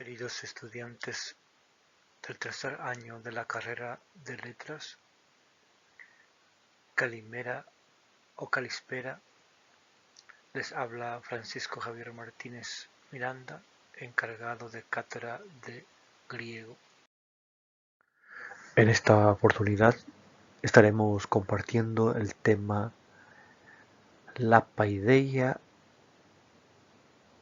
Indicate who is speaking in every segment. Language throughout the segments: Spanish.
Speaker 1: Queridos estudiantes del tercer año de la carrera de Letras, Calimera o Calispera, les habla Francisco Javier Martínez Miranda, encargado de cátedra de griego. En esta oportunidad estaremos compartiendo el tema la paideia,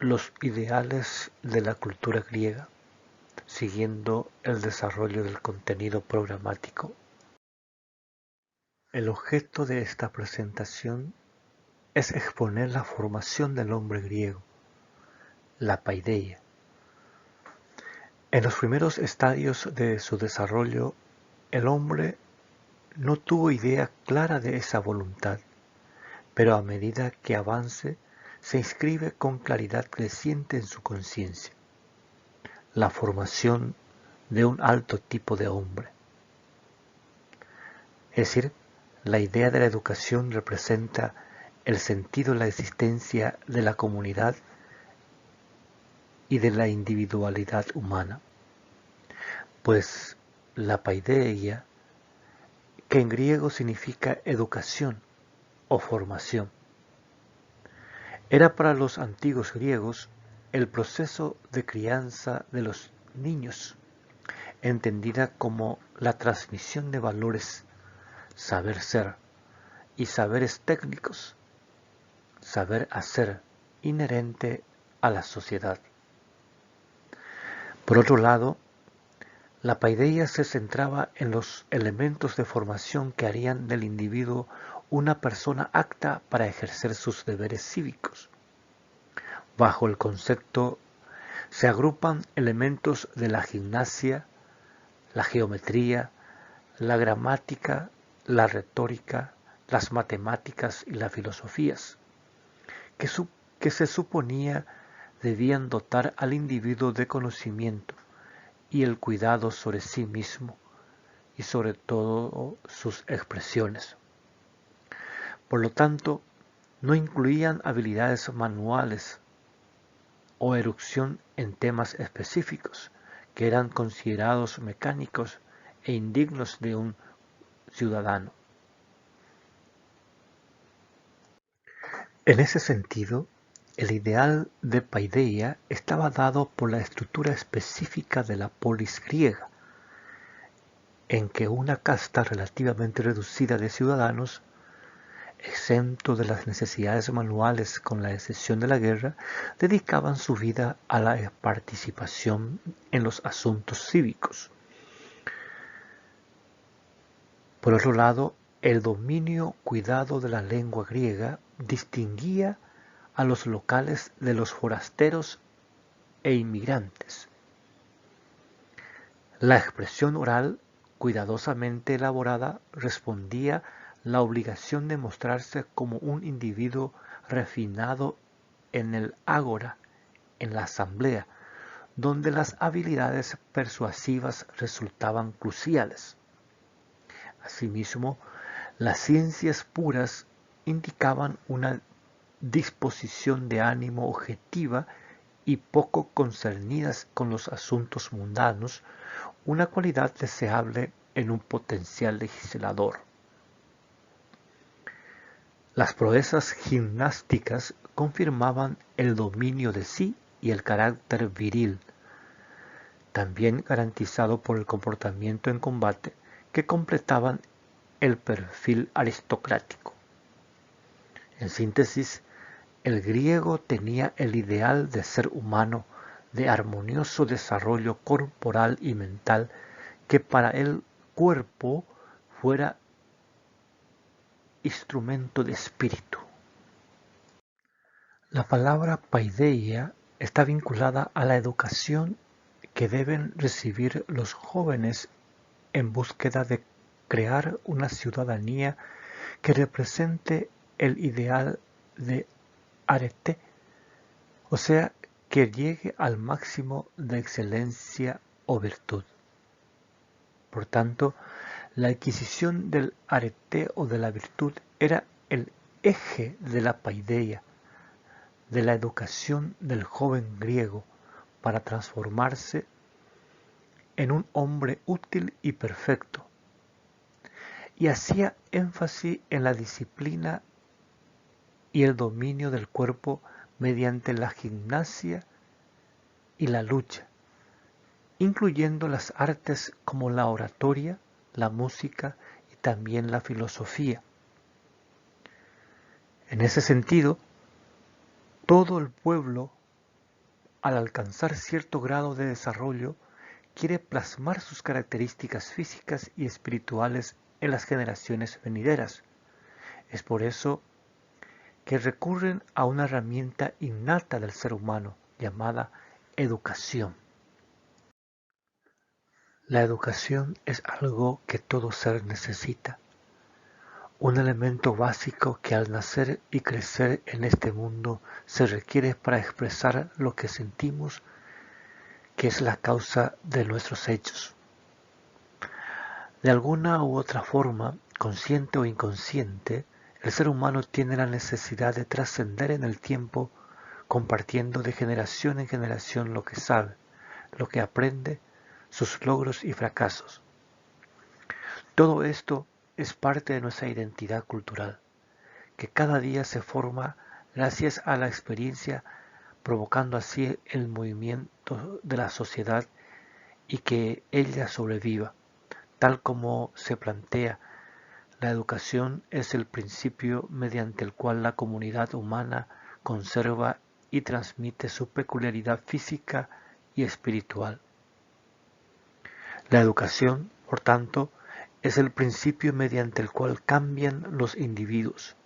Speaker 1: los ideales de la cultura griega, siguiendo el desarrollo del contenido programático. El objeto de esta presentación es exponer la formación del hombre griego, la paideia. En los primeros estadios de su desarrollo, el hombre no tuvo idea clara de esa voluntad, pero a medida que avance, se inscribe con claridad creciente en su conciencia la formación de un alto tipo de hombre. Es decir, la idea de la educación representa el sentido de la existencia de la comunidad y de la individualidad humana, pues la paideia, que en griego significa educación o formación, era para los antiguos griegos el proceso de crianza de los niños, entendida como la transmisión de valores, saber ser y saberes técnicos, saber hacer inherente a la sociedad. Por otro lado, la paideia se centraba en los elementos de formación que harían del individuo una persona apta para ejercer sus deberes cívicos. Bajo el concepto se agrupan elementos de la gimnasia, la geometría, la gramática, la retórica, las matemáticas y las filosofías, que se suponía debían dotar al individuo de conocimiento y el cuidado sobre sí mismo y sobre todo sus expresiones. Por lo tanto, no incluían habilidades manuales o erucción en temas específicos que eran considerados mecánicos e indignos de un ciudadano. En ese sentido, el ideal de paideia estaba dado por la estructura específica de la polis griega, en que una casta relativamente reducida de ciudadanos, exento de las necesidades manuales con la excepción de la guerra, dedicaban su vida a la participación en los asuntos cívicos. Por otro lado, el dominio cuidado de la lengua griega distinguía a los locales de los forasteros e inmigrantes. La expresión oral, cuidadosamente elaborada, respondía la obligación de mostrarse como un individuo refinado en el ágora, en la asamblea, donde las habilidades persuasivas resultaban cruciales. Asimismo, las ciencias puras indicaban una disposición de ánimo objetiva y poco concernidas con los asuntos mundanos, una cualidad deseable en un potencial legislador. Las proezas gimnásticas confirmaban el dominio de sí y el carácter viril, también garantizado por el comportamiento en combate, que completaban el perfil aristocrático. En síntesis, el griego tenía el ideal de ser humano, de armonioso desarrollo corporal y mental, que para el cuerpo fuera instrumento de espíritu. La palabra paideia está vinculada a la educación que deben recibir los jóvenes en búsqueda de crear una ciudadanía que represente el ideal de arete, o sea, que llegue al máximo de excelencia o virtud. Por tanto, la adquisición del arete o de la virtud era el eje de la paideia, de la educación del joven griego, para transformarse en un hombre útil y perfecto, y hacía énfasis en la disciplina y el dominio del cuerpo mediante la gimnasia y la lucha, incluyendo las artes como la oratoria, la música y también la filosofía. En ese sentido, todo el pueblo, al alcanzar cierto grado de desarrollo, quiere plasmar sus características físicas y espirituales en las generaciones venideras. Es por eso que recurren a una herramienta innata del ser humano llamada educación. La educación es algo que todo ser necesita, un elemento básico que al nacer y crecer en este mundo se requiere para expresar lo que sentimos, que es la causa de nuestros hechos. De alguna u otra forma, consciente o inconsciente, el ser humano tiene la necesidad de trascender en el tiempo, compartiendo de generación en generación lo que sabe, lo que aprende, sus logros y fracasos. Todo esto es parte de nuestra identidad cultural, que cada día se forma gracias a la experiencia, provocando así el movimiento de la sociedad y que ella sobreviva. Tal como se plantea, la educación es el principio mediante el cual la comunidad humana conserva y transmite su peculiaridad física y espiritual. La educación, por tanto, es el principio mediante el cual cambian los individuos.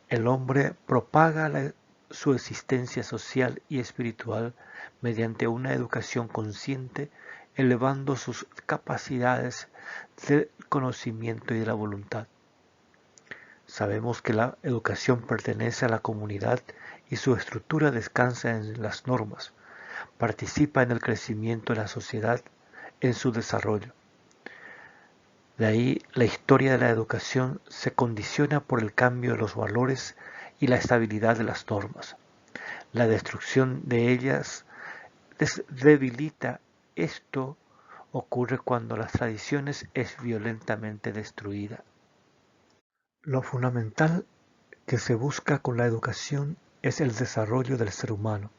Speaker 1: El hombre propaga su existencia social y espiritual mediante una educación consciente, elevando sus capacidades de conocimiento y de la voluntad. Sabemos que la educación pertenece a la comunidad y su estructura descansa en las normas, participa en el crecimiento de la sociedad, en su desarrollo. De ahí la historia de la educación se condiciona por el cambio de los valores y la estabilidad de las normas. La destrucción de ellas debilita. Esto ocurre cuando las tradiciones es violentamente destruida. Lo fundamental que se busca con la educación es el desarrollo del ser humano.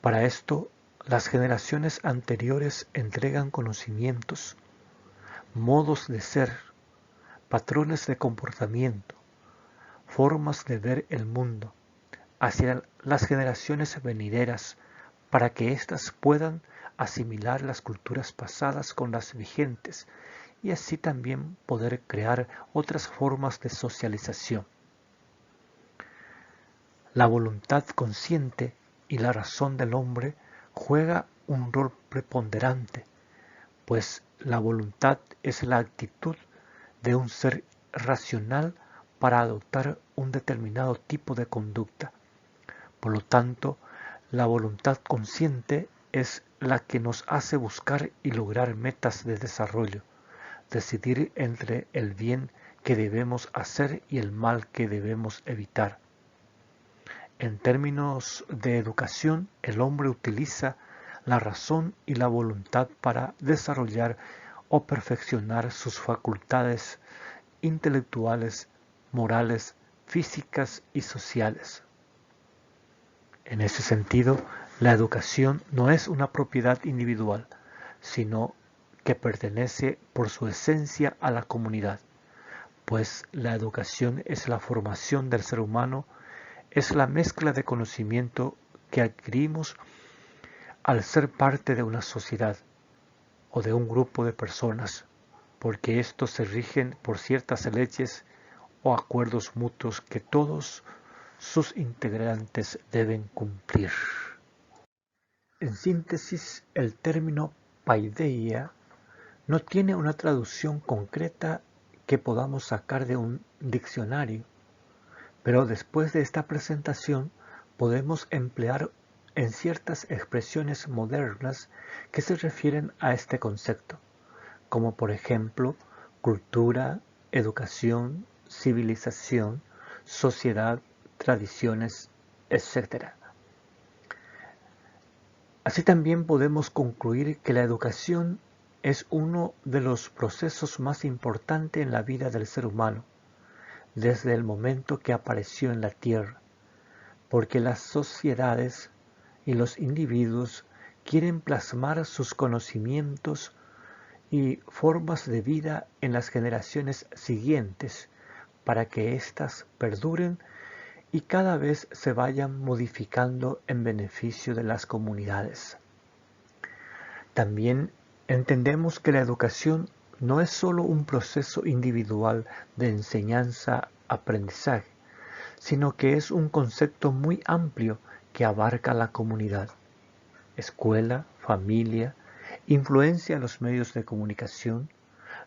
Speaker 1: Para esto, las generaciones anteriores entregan conocimientos, modos de ser, patrones de comportamiento, formas de ver el mundo hacia las generaciones venideras para que éstas puedan asimilar las culturas pasadas con las vigentes y así también poder crear otras formas de socialización. La voluntad consciente y la razón del hombre juega un rol preponderante, pues la voluntad es la actitud de un ser racional para adoptar un determinado tipo de conducta. Por lo tanto, la voluntad consciente es la que nos hace buscar y lograr metas de desarrollo, decidir entre el bien que debemos hacer y el mal que debemos evitar. En términos de educación, el hombre utiliza la razón y la voluntad para desarrollar o perfeccionar sus facultades intelectuales, morales, físicas y sociales. En ese sentido, la educación no es una propiedad individual, sino que pertenece por su esencia a la comunidad, pues la educación es la formación del ser humano, es la mezcla de conocimiento que adquirimos al ser parte de una sociedad o de un grupo de personas, porque estos se rigen por ciertas leyes o acuerdos mutuos que todos sus integrantes deben cumplir. En síntesis, el término paideia no tiene una traducción concreta que podamos sacar de un diccionario, pero después de esta presentación podemos emplear en ciertas expresiones modernas que se refieren a este concepto, como por ejemplo cultura, educación, civilización, sociedad, tradiciones, etc. Así también podemos concluir que la educación es uno de los procesos más importantes en la vida del ser humano, desde el momento que apareció en la Tierra, porque las sociedades y los individuos quieren plasmar sus conocimientos y formas de vida en las generaciones siguientes para que éstas perduren y cada vez se vayan modificando en beneficio de las comunidades. También entendemos que la educación no es solo un proceso individual de enseñanza-aprendizaje, sino que es un concepto muy amplio que abarca la comunidad, escuela, familia, influencia en los medios de comunicación,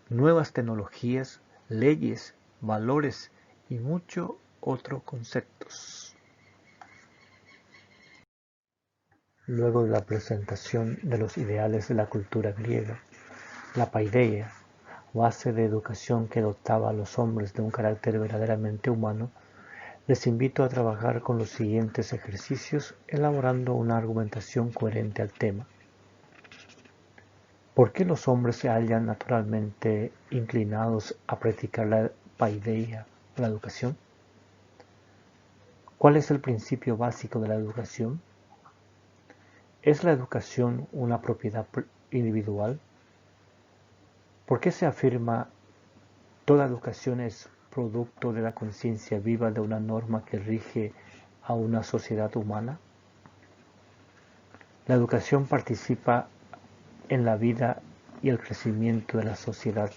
Speaker 1: nuevas tecnologías, leyes, valores y muchos otros conceptos. Luego de la presentación de los ideales de la cultura griega, la paideia, base de educación que dotaba a los hombres de un carácter verdaderamente humano, les invito a trabajar con los siguientes ejercicios elaborando una argumentación coherente al tema. ¿Por qué los hombres se hallan naturalmente inclinados a practicar la paideia, la educación? ¿Cuál es el principio básico de la educación? ¿Es la educación una propiedad individual? ¿Por qué se afirma toda educación es producto de la conciencia viva de una norma que rige a una sociedad humana? La educación participa en la vida y el crecimiento de la sociedad.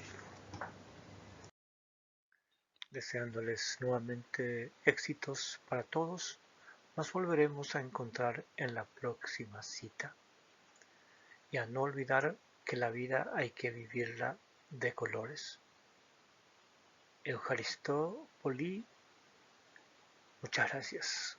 Speaker 1: Deseándoles nuevamente éxitos para todos, nos volveremos a encontrar en la próxima cita. Y a no olvidar que la vida hay que vivirla de colores. Eucharisto Poli, muchas gracias.